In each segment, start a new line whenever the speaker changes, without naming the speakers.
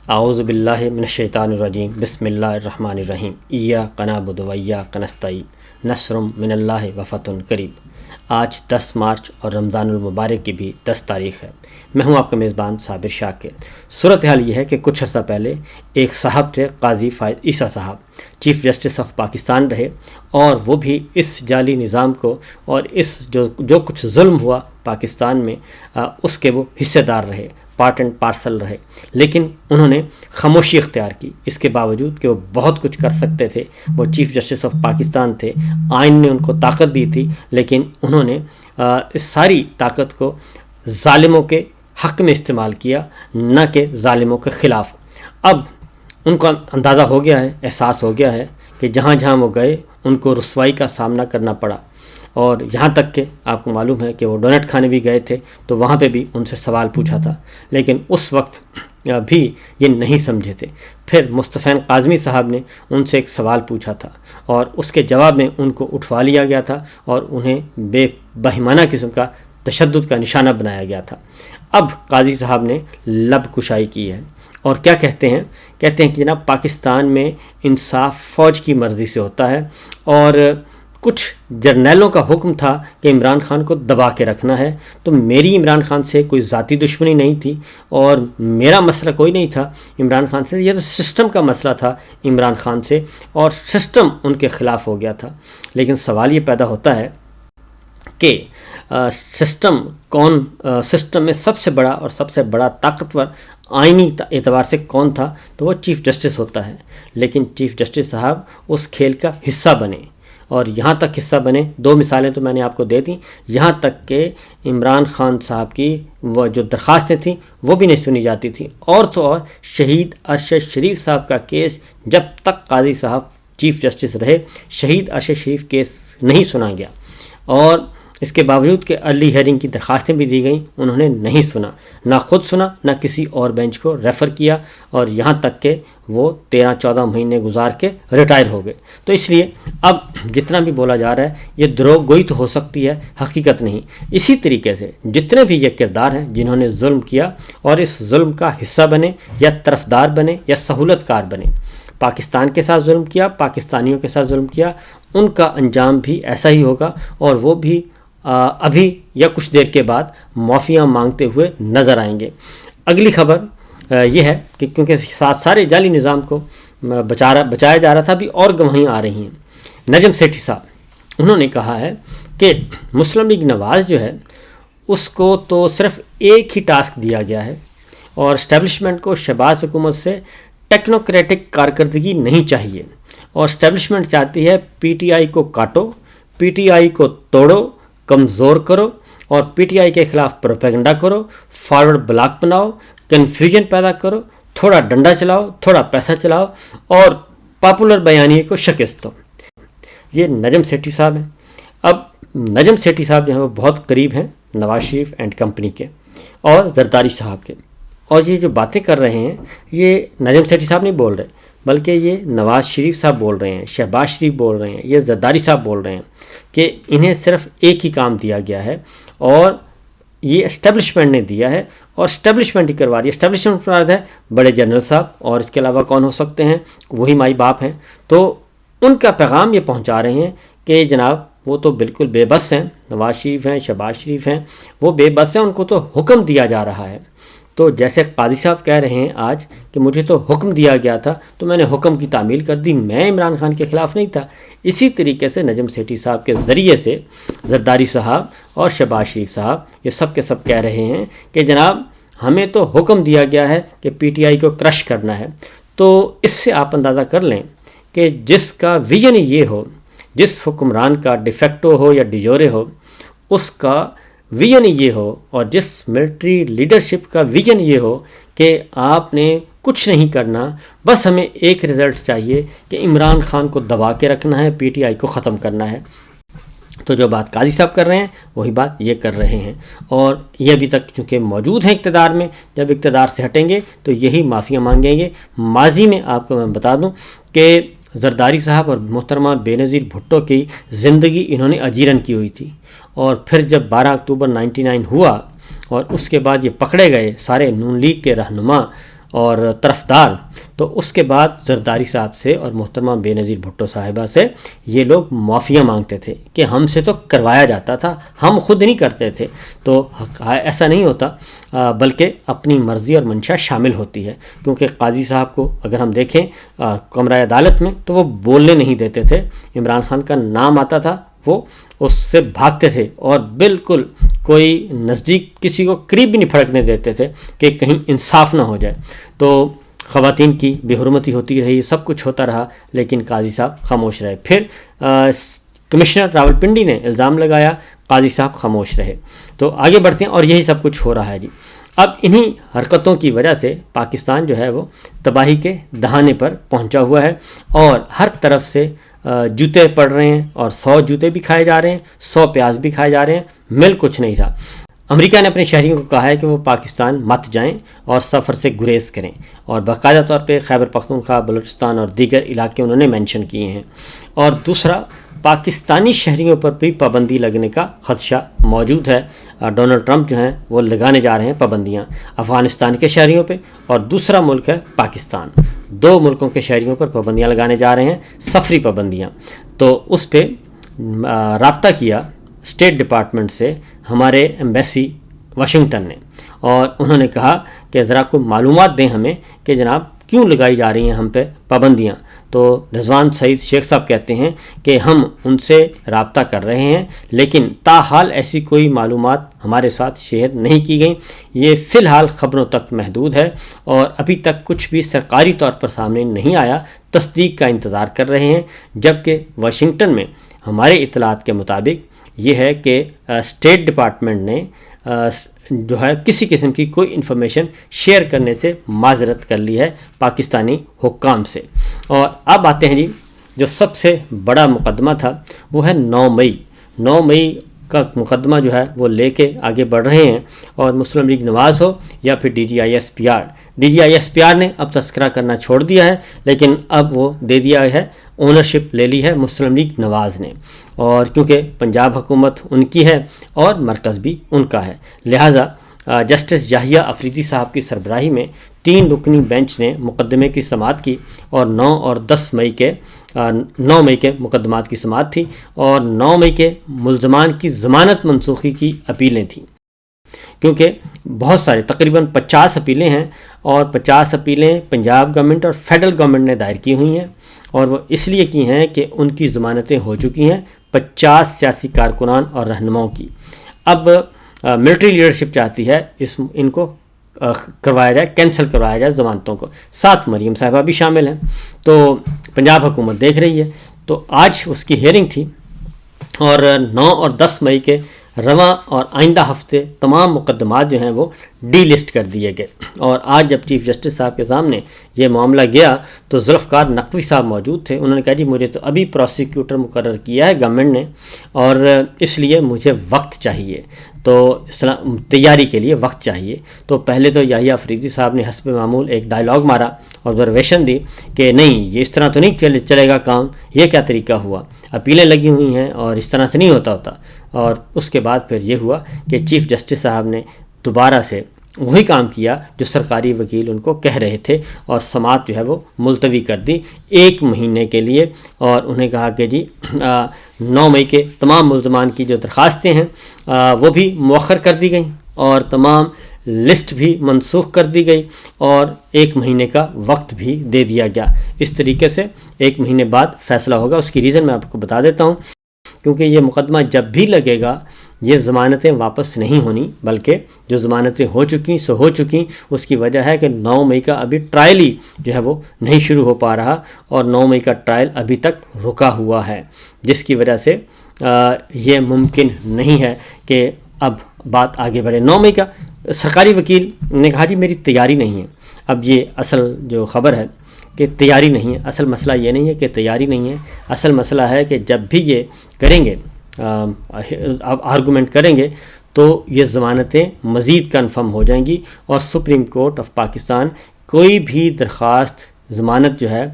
اعوذ باللہ من الشیطان الرجیم بسم اللہ الرحمن الرحیم ایاک نعبد و ایاک نستعین نصر من اللہ و فتح قریب۔ آج 10 مارچ اور رمضان المبارک کی بھی 10 تاریخ ہے۔ میں ہوں آپ کا میزبان صابر شاکر۔ صورتحال یہ ہے کہ کچھ عرصہ پہلے ایک صاحب تھے، قاضی فائز عیسیٰ صاحب، چیف جسٹس آف پاکستان رہے، اور وہ بھی اس جعلی نظام کو اور اس جو کچھ ظلم ہوا پاکستان میں اس کے وہ حصے دار رہے، پارٹ اینڈ پارسل رہے، لیکن انہوں نے خاموشی اختیار کی۔ اس کے باوجود کہ وہ بہت کچھ کر سکتے تھے، وہ چیف جسٹس آف پاکستان تھے، آئین نے ان کو طاقت دی تھی، لیکن انہوں نے اس ساری طاقت کو ظالموں کے حق میں استعمال کیا، نہ کہ ظالموں کے خلاف۔ اب ان کو اندازہ ہو گیا ہے، احساس ہو گیا ہے کہ جہاں جہاں وہ گئے ان کو رسوائی کا سامنا کرنا پڑا، اور یہاں تک کہ آپ کو معلوم ہے کہ وہ ڈونٹ کھانے بھی گئے تھے تو وہاں پہ بھی ان سے سوال پوچھا تھا، لیکن اس وقت بھی یہ نہیں سمجھے تھے۔ پھر مصطفین کاظمی صاحب نے ان سے ایک سوال پوچھا تھا اور اس کے جواب میں ان کو اٹھوا لیا گیا تھا اور انہیں بے بہیمانہ قسم کا تشدد کا نشانہ بنایا گیا تھا۔ اب قاضی صاحب نے لب کشائی کی ہے اور کیا کہتے ہیں کہ جناب پاکستان میں انصاف فوج کی مرضی سے ہوتا ہے، اور کچھ جرنیلوں کا حکم تھا کہ عمران خان کو دبا کے رکھنا ہے، تو میری عمران خان سے کوئی ذاتی دشمنی نہیں تھی اور میرا مسئلہ کوئی نہیں تھا عمران خان سے، یہ تو سسٹم کا مسئلہ تھا عمران خان سے، اور سسٹم ان کے خلاف ہو گیا تھا۔ لیکن سوال یہ پیدا ہوتا ہے کہ سسٹم میں سب سے بڑا اور سب سے بڑا طاقتور آئینی اعتبار سے کون تھا؟ تو وہ چیف جسٹس ہوتا ہے، لیکن چیف جسٹس صاحب اس کھیل کا حصہ بنے، اور یہاں تک حصہ بنے، 2 مثالیں تو میں نے آپ کو دے دیں، یہاں تک کہ عمران خان صاحب کی وہ جو درخواستیں تھیں وہ بھی نہیں سنی جاتی تھیں، اور تو اور شہید ارشد شریف صاحب کا کیس جب تک قاضی صاحب چیف جسٹس رہے، شہید ارشد شریف کیس نہیں سنا گیا، اور اس کے باوجود کہ ارلی ہیئرنگ کی درخواستیں بھی دی گئیں، انہوں نے نہیں سنا، نہ خود سنا نہ کسی اور بینچ کو ریفر کیا، اور یہاں تک کہ وہ 13-14 مہینے گزار کے ریٹائر ہو گئے۔ تو اس لیے اب جتنا بھی بولا جا رہا ہے یہ دروغ گوئی تو ہو سکتی ہے، حقیقت نہیں۔ اسی طریقے سے جتنے بھی یہ کردار ہیں جنہوں نے ظلم کیا اور اس ظلم کا حصہ بنے یا طرفدار بنے یا سہولت کار بنے، پاکستان کے ساتھ ظلم کیا، پاکستانیوں کے ساتھ ظلم کیا، ان کا انجام بھی ایسا ہی ہوگا، اور وہ بھی ابھی یا کچھ دیر کے بعد معافیاں مانگتے ہوئے نظر آئیں گے۔ اگلی خبر یہ ہے کہ کیونکہ سارے جعلی نظام کو بچایا جا رہا تھا، ابھی اور گواہیاں آ رہی ہیں۔ نجم سیٹھی صاحب انہوں نے کہا ہے کہ مسلم لیگ نواز جو ہے اس کو تو صرف ایک ہی ٹاسک دیا گیا ہے، اور اسٹیبلشمنٹ کو شہباز حکومت سے ٹیکنوکریٹک کارکردگی نہیں چاہیے، اور اسٹیبلشمنٹ چاہتی ہے پی ٹی آئی کو کاٹو، پی ٹی آئی کو توڑو، کمزور کرو، اور پی ٹی آئی کے خلاف پروپیگنڈا کرو، فارورڈ بلاک بناؤ، کنفیوژن پیدا کرو، تھوڑا ڈنڈا چلاؤ، تھوڑا پیسہ چلاؤ، اور پاپولر بیانیے کو شکست دو۔ یہ نجم سیٹھی صاحب ہیں۔ اب نجم سیٹھی صاحب جو ہیں وہ بہت قریب ہیں نواز شریف اینڈ کمپنی کے اور زرداری صاحب کے، اور یہ جو باتیں کر رہے ہیں یہ نجم سیٹھی صاحب نہیں بول رہے، بلکہ یہ نواز شریف صاحب بول رہے ہیں، شہباز شریف بول رہے ہیں، یہ زرداری صاحب بول رہے ہیں کہ انہیں صرف ایک ہی کام دیا گیا ہے، اور یہ اسٹیبلشمنٹ نے دیا ہے، اور اسٹیبلشمنٹ ہی کروا رہی ہے۔ اسٹیبلشمنٹ مراد ہے بڑے جنرل صاحب، اور اس کے علاوہ کون ہو سکتے ہیں؟ وہی مائی باپ ہیں۔ تو ان کا پیغام یہ پہنچا رہے ہیں کہ جناب وہ تو بالکل بے بس ہیں، نواز شریف ہیں، شہباز شریف ہیں، وہ بے بس ہیں، ان کو تو حکم دیا جا رہا ہے۔ تو جیسے قاضی صاحب کہہ رہے ہیں آج کہ مجھے تو حکم دیا گیا تھا تو میں نے حکم کی تعمیل کر دی، میں عمران خان کے خلاف نہیں تھا، اسی طریقے سے نجم سیٹھی صاحب کے ذریعے سے زرداری صاحب اور شہباز شریف صاحب یہ سب کے سب کہہ رہے ہیں کہ جناب ہمیں تو حکم دیا گیا ہے کہ پی ٹی آئی کو کرش کرنا ہے۔ تو اس سے آپ اندازہ کر لیں کہ جس کا ویژن یہ ہو، جس حکمران کا ڈیفیکٹو ہو یا ڈیجورے ہو، اس کا ویژن یہ ہو، اور جس ملٹری لیڈرشپ کا ویژن یہ ہو کہ آپ نے کچھ نہیں کرنا، بس ہمیں ایک رزلٹ چاہیے کہ عمران خان کو دبا کے رکھنا ہے، پی ٹی آئی کو ختم کرنا ہے، تو جو بات قاضی صاحب کر رہے ہیں وہی بات یہ کر رہے ہیں، اور یہ ابھی تک چونکہ موجود ہیں اقتدار میں، جب اقتدار سے ہٹیں گے تو یہی معافیاں مانگیں گے۔ ماضی میں آپ کو میں بتا دوں کہ زرداری صاحب اور محترمہ بے نظیر بھٹو کی زندگی انہوں نے اجیرن کی ہوئی تھی، اور پھر جب 12 اکتوبر 99 ہوا اور اس کے بعد یہ پکڑے گئے سارے نون لیگ کے رہنما اور طرفدار، تو اس کے بعد زرداری صاحب سے اور محترمہ بے نظیر بھٹو صاحبہ سے یہ لوگ معافیاں مانگتے تھے کہ ہم سے تو کروایا جاتا تھا، ہم خود نہیں کرتے تھے۔ تو ایسا نہیں ہوتا، بلکہ اپنی مرضی اور منشا شامل ہوتی ہے، کیونکہ قاضی صاحب کو اگر ہم دیکھیں کمرہ عدالت میں تو وہ بولنے نہیں دیتے تھے، عمران خان کا نام آتا تھا وہ اس سے بھاگتے تھے اور بالکل کوئی نزدیک کسی کو قریب بھی نہیں پھڑکنے دیتے تھے کہ کہیں انصاف نہ ہو جائے۔ تو خواتین کی بے حرمتی ہوتی رہی، سب کچھ ہوتا رہا، لیکن قاضی صاحب خاموش رہے۔ پھر کمشنر راولپنڈی نے الزام لگایا، قاضی صاحب خاموش رہے۔ تو آگے بڑھتے ہیں اور یہی سب کچھ ہو رہا ہے جی۔ اب انہی حرکتوں کی وجہ سے پاکستان جو ہے وہ تباہی کے دہانے پر پہنچا ہوا ہے، اور ہر طرف سے جوتے پڑ رہے ہیں، اور 100 جوتے بھی کھائے جا رہے ہیں، 100 پیاز بھی کھائے جا رہے ہیں، مل کچھ نہیں رہا۔ امریکہ نے اپنے شہریوں کو کہا ہے کہ وہ پاکستان مت جائیں اور سفر سے گریز کریں، اور باقاعدہ طور پہ خیبر پختونخوا، بلوچستان اور دیگر علاقے انہوں نے مینشن کیے ہیں۔ اور دوسرا، پاکستانی شہریوں پر بھی پابندی لگنے کا خدشہ موجود ہے۔ ڈونلڈ ٹرمپ جو ہیں وہ لگانے جا رہے ہیں پابندیاں افغانستان کے شہریوں پہ، اور دوسرا ملک ہے پاکستان، 2 ملکوں کے شہریوں پر پابندیاں لگانے جا رہے ہیں، سفری پابندیاں۔ تو اس پہ رابطہ کیا اسٹیٹ ڈپارٹمنٹ سے ہمارے ایمبیسی واشنگٹن نے، اور انہوں نے کہا کہ ذرا کوئی معلومات دیں ہمیں کہ جناب کیوں لگائی جا رہی ہیں ہم پہ پابندیاں۔ تو رضوان سعید شیخ صاحب کہتے ہیں کہ ہم ان سے رابطہ کر رہے ہیں، لیکن تاحال ایسی کوئی معلومات ہمارے ساتھ شیئر نہیں کی گئیں، یہ فی الحال خبروں تک محدود ہے، اور ابھی تک کچھ بھی سرکاری طور پر سامنے نہیں آیا، تصدیق کا انتظار کر رہے ہیں۔ جبکہ واشنگٹن میں ہمارے اطلاعات کے مطابق یہ ہے کہ اسٹیٹ ڈپارٹمنٹ نے جو ہے کسی قسم کی کوئی انفارمیشن شیئر کرنے سے معذرت کر لی ہے پاکستانی حکام سے۔ اور اب آتے ہیں جی، جو سب سے بڑا مقدمہ تھا وہ ہے 9 مئی کا مقدمہ جو ہے وہ لے کے آگے بڑھ رہے ہیں، اور مسلم لیگ نواز ہو یا پھر D G I S P R نے اب تذکرہ کرنا چھوڑ دیا ہے، لیکن اب وہ دے دیا ہے، اونرشپ لے لی ہے مسلم لیگ نواز نے، اور کیونکہ پنجاب حکومت ان کی ہے اور مرکز بھی ان کا ہے، لہٰذا جسٹس یحییٰ افریدی صاحب کی سربراہی میں 3 رکنی بینچ نے مقدمے کی سماعت کی، اور 9 اور 9 مئی کے مقدمات کی سماعت تھی، اور 9 مئی کے ملزمان کی ضمانت منسوخی کی اپیلیں تھیں، کیونکہ بہت سارے تقریباً 50 اپیلیں ہیں، اور 50 اپیلیں پنجاب گورنمنٹ اور فیڈرل گورنمنٹ نے دائر کی ہوئی ہیں، اور وہ اس لیے کی ہیں کہ ان کی ضمانتیں ہو چکی ہیں 50 سیاسی کارکنان اور رہنماؤں کی۔ اب ملٹری لیڈرشپ چاہتی ہے ان کو کروایا جائے، کینسل کروایا جائے ضمانتوں کو، ساتھ مریم صاحبہ بھی شامل ہیں، تو پنجاب حکومت دیکھ رہی ہے۔ تو آج اس کی ہیئرنگ تھی، اور 9 اور 10 مئی کے رواں اور آئندہ ہفتے تمام مقدمات جو ہیں وہ ڈی لسٹ کر دیے گئے، اور آج جب چیف جسٹس صاحب کے سامنے یہ معاملہ گیا تو ذوالفقار نقوی صاحب موجود تھے۔ انہوں نے کہا جی مجھے تو ابھی پروسیکیوٹر مقرر کیا ہے گورنمنٹ نے، اور اس لیے مجھے وقت چاہیے، تو تیاری کے لیے وقت چاہیے۔ تو پہلے تو یحییٰ افریدی صاحب نے حسب معمول ایک ڈائلاگ مارا، آبزرویشن دی کہ نہیں یہ اس طرح تو نہیں چلے گا کام، یہ کیا طریقہ ہوا، اپیلیں لگی ہوئی ہیں اور اس طرح سے نہیں ہوتا۔ اور اس کے بعد پھر یہ ہوا کہ چیف جسٹس صاحب نے دوبارہ سے وہی کام کیا جو سرکاری وکیل ان کو کہہ رہے تھے، اور سماعت جو ہے وہ ملتوی کر دی 1 مہینے کے لیے، اور انہیں کہا کہ جی 9 مئی کے تمام ملزمان کی جو درخواستیں ہیں وہ بھی مؤخر کر دی گئیں، اور تمام لسٹ بھی منسوخ کر دی گئی، اور 1 مہینے کا وقت بھی دے دیا گیا۔ اس طریقے سے 1 مہینے بعد فیصلہ ہوگا۔ اس کی ریزن میں آپ کو بتا دیتا ہوں، کیونکہ یہ مقدمہ جب بھی لگے گا یہ ضمانتیں واپس نہیں ہونی، بلکہ جو ضمانتیں ہو چکی سو ہو چکی۔ اس کی وجہ ہے کہ 9 مئی کا ابھی ٹرائل ہی جو ہے وہ نہیں شروع ہو پا رہا، اور 9 مئی کا ٹرائل ابھی تک رکا ہوا ہے، جس کی وجہ سے یہ ممکن نہیں ہے کہ اب بات آگے بڑھے۔ 9 مئی کا سرکاری وکیل نے کہا جی میری تیاری نہیں ہے۔ اب یہ اصل جو خبر ہے کہ تیاری نہیں ہے، اصل مسئلہ یہ نہیں ہے کہ تیاری نہیں ہے، اصل مسئلہ ہے کہ جب بھی یہ کریں گے آرگومنٹ کریں گے تو یہ ضمانتیں مزید کنفرم ہو جائیں گی، اور سپریم کورٹ آف پاکستان کوئی بھی درخواست ضمانت جو ہے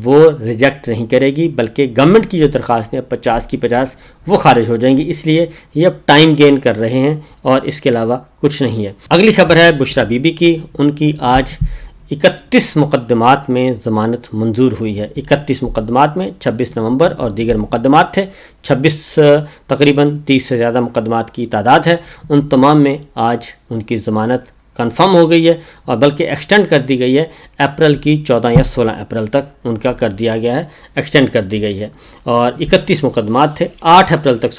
وہ ریجیکٹ نہیں کرے گی، بلکہ گورنمنٹ کی جو درخواستیں 50 کی 50 وہ خارج ہو جائیں گی۔ اس لیے یہ اب ٹائم گین کر رہے ہیں، اور اس کے علاوہ کچھ نہیں ہے۔ اگلی خبر ہے بشریٰ بی بی کی، ان کی آج 31 مقدمات میں ضمانت منظور ہوئی ہے۔ 31 مقدمات میں 26 نومبر اور دیگر مقدمات تھے، 26 تقریباً 30 سے زیادہ مقدمات کی تعداد ہے۔ ان تمام میں آج ان کی ضمانت کنفرم ہو گئی ہے، اور بلکہ ایکسٹینڈ کر دی گئی ہے، اپریل کی 14 یا 16 اپریل تک ان کا کر دیا گیا ہے، ایکسٹینڈ کر دی گئی ہے۔ اور 31 مقدمات تھے، 8 اپریل تک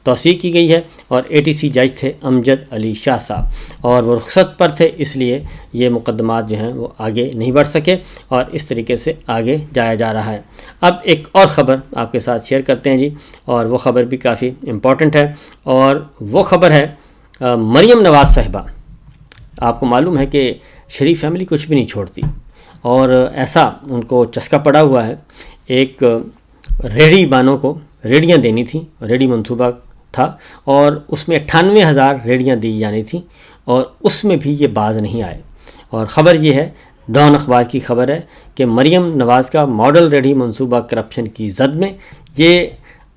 توسیع کی گئی ہے، اور ATC جج تھے امجد علی شاہ صاحب، اور وہ رخصت پر تھے، اس لیے یہ مقدمات جو ہیں وہ آگے نہیں بڑھ سکے، اور اس طریقے سے آگے جایا جا رہا ہے۔ اب ایک اور خبر آپ کے ساتھ شیئر کرتے ہیں جی، اور وہ خبر بھی کافی امپورٹنٹ ہے، اور وہ خبر ہے مریم نواز صاحبہ۔ آپ کو معلوم ہے کہ شریف فیملی کچھ بھی نہیں چھوڑتی، اور ایسا ان کو چسکا پڑا ہوا ہے۔ ایک ریڑھی بانوں کو ریڑیاں دینی تھیں، ریڑھی منصوبہ تھا، اور اس میں 98,000 ریڑیاں دی جانی تھیں، اور اس میں بھی یہ باز نہیں آئے۔ اور خبر یہ ہے، ڈان اخبار کی خبر ہے کہ مریم نواز کا ماڈل ریڑھی منصوبہ کرپشن کی زد میں یہ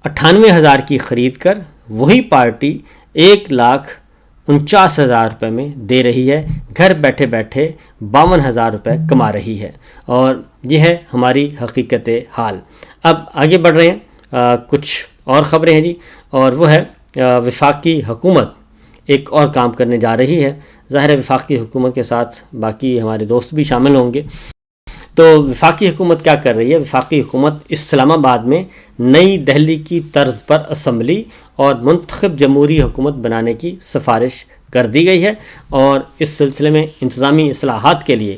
98,000 کی خرید کر وہی پارٹی 1,49,000 روپے میں دے رہی ہے، گھر بیٹھے بیٹھے 52,000 روپے کما رہی ہے، اور یہ ہے ہماری حقیقت حال۔ اب آگے بڑھ رہے ہیں، کچھ اور خبریں ہیں جی، اور وہ ہے وفاقی حکومت ایک اور کام کرنے جا رہی ہے۔ ظاہر ہے وفاقی حکومت کے ساتھ باقی ہمارے دوست بھی شامل ہوں گے۔ تو وفاقی حکومت کیا کر رہی ہے؟ وفاقی حکومت اسلام آباد میں نئی دہلی کی طرز پر اسمبلی اور منتخب جمہوری حکومت بنانے کی سفارش کر دی گئی ہے، اور اس سلسلے میں انتظامی اصلاحات کے لیے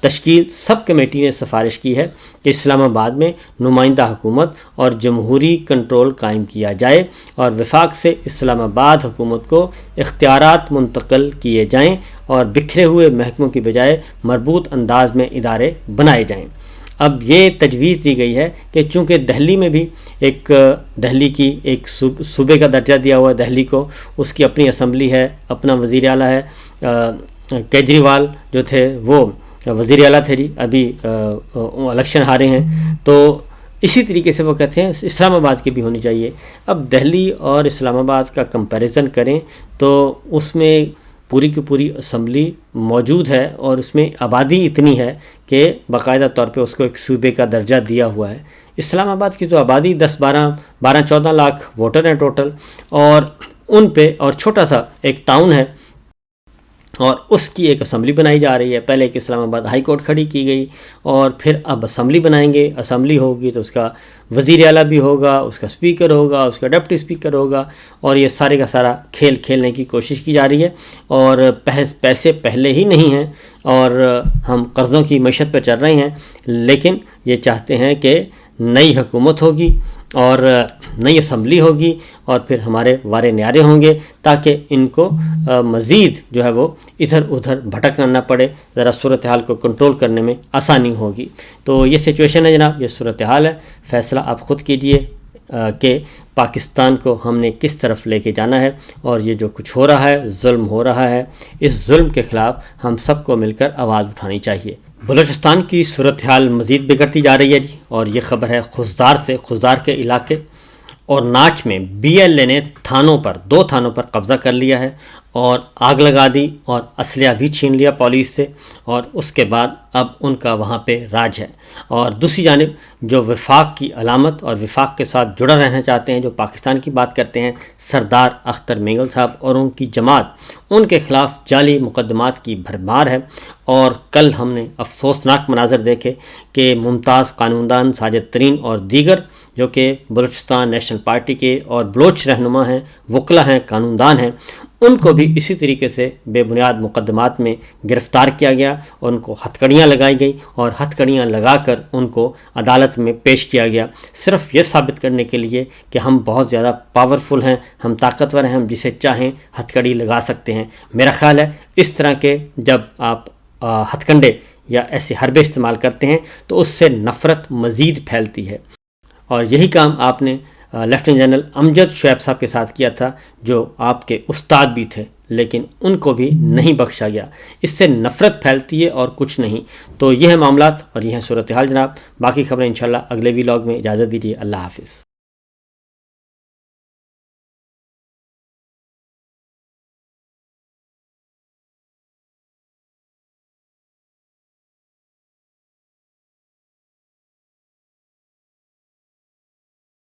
تشکیل سب کمیٹی نے سفارش کی ہے کہ اسلام آباد میں نمائندہ حکومت اور جمہوری کنٹرول قائم کیا جائے، اور وفاق سے اسلام آباد حکومت کو اختیارات منتقل کیے جائیں، اور بکھرے ہوئے محکموں کی بجائے مربوط انداز میں ادارے بنائے جائیں۔ اب یہ تجویز دی گئی ہے کہ چونکہ دہلی میں بھی دہلی کی ایک صوبے کا درجہ دیا ہوا ہے دہلی کو، اس کی اپنی اسمبلی ہے، اپنا وزیر اعلیٰ ہے، کیجریوال جو تھے وہ وزیر اعلیٰ تھے جی، ابھی الیکشن ہارے ہیں، تو اسی طریقے سے وہ کہتے ہیں اسلام آباد کی بھی ہونی چاہیے۔ اب دہلی اور اسلام آباد کا کمپیریزن کریں تو اس میں پوری کی پوری اسمبلی موجود ہے، اور اس میں آبادی اتنی ہے کہ باقاعدہ طور پہ اس کو ایک صوبے کا درجہ دیا ہوا ہے۔ اسلام آباد کی تو آبادی 12-14 لاکھ ووٹر ہیں ٹوٹل، اور ان پہ اور چھوٹا سا ایک ٹاؤن ہے، اور اس کی ایک اسمبلی بنائی جا رہی ہے۔ پہلے ایک اسلام آباد ہائی کورٹ کھڑی کی گئی، اور پھر اب اسمبلی بنائیں گے۔ اسمبلی ہوگی تو اس کا وزیر اعلیٰ بھی ہوگا، اس کا اسپیکر ہوگا، اس کا ڈپٹی اسپیکر ہوگا، اور یہ سارے کا سارا کھیل کھیلنے کی کوشش کی جا رہی ہے، اور پیسے پہلے ہی نہیں ہیں، اور ہم قرضوں کی معیشت پہ چل رہے ہیں، لیکن یہ چاہتے ہیں کہ نئی حکومت ہوگی اور نئی اسمبلی ہوگی، اور پھر ہمارے وارے نیارے ہوں گے، تاکہ ان کو مزید جو ہے وہ ادھر ادھر بھٹکنا نہ پڑے، ذرا صورتحال کو کنٹرول کرنے میں آسانی ہوگی۔ تو یہ سچویشن ہے جناب، یہ صورتحال ہے۔ فیصلہ آپ خود کیجئے کہ پاکستان کو ہم نے کس طرف لے کے جانا ہے، اور یہ جو کچھ ہو رہا ہے، ظلم ہو رہا ہے، اس ظلم کے خلاف ہم سب کو مل کر آواز اٹھانی چاہیے۔ بلوچستان کی صورتحال مزید بگڑتی جا رہی ہے جی، اور یہ خبر ہے خضدار کے علاقے اور ناچ میں BLA نے دو تھانوں پر قبضہ کر لیا ہے، اور آگ لگا دی، اور اسلحہ بھی چھین لیا پولیس سے، اور اس کے بعد اب ان کا وہاں پہ راج ہے۔ اور دوسری جانب جو وفاق کی علامت اور وفاق کے ساتھ جڑا رہنا چاہتے ہیں، جو پاکستان کی بات کرتے ہیں، سردار اختر مینگل صاحب اور ان کی جماعت، ان کے خلاف جعلی مقدمات کی بھرمار ہے۔ اور کل ہم نے افسوسناک مناظر دیکھے کہ ممتاز قانوندان ساجد ترین اور دیگر جو کہ بلوچستان نیشنل پارٹی کے اور بلوچ رہنما ہیں، وکلا ہیں، قانوندان ہیں، ان کو بھی اسی طریقے سے بے بنیاد مقدمات میں گرفتار کیا گیا، اور ان کو ہتھکڑیاں لگائی گئیں، اور ہتھکڑیاں لگا کر ان کو عدالت میں پیش کیا گیا، صرف یہ ثابت کرنے کے لیے کہ ہم بہت زیادہ پاورفل ہیں، ہم طاقتور ہیں، ہم جسے چاہیں ہتھکڑی لگا سکتے ہیں۔ میرا خیال ہے اس طرح کے جب آپ ہتھ کنڈے یا ایسے حربے استعمال کرتے ہیں تو اس سے نفرت مزید پھیلتی ہے، اور یہی کام آپ نے لیفٹیننٹ جنرل امجد شعیب صاحب کے ساتھ کیا تھا، جو آپ کے استاد بھی تھے، لیکن ان کو بھی نہیں بخشا گیا۔ اس سے نفرت پھیلتی ہے اور کچھ نہیں۔ تو یہ ہیں معاملات اور یہ ہیں صورتحال جناب۔ باقی خبریں انشاءاللہ اگلے ویلاگ میں۔ اجازت دیجیے، اللہ حافظ۔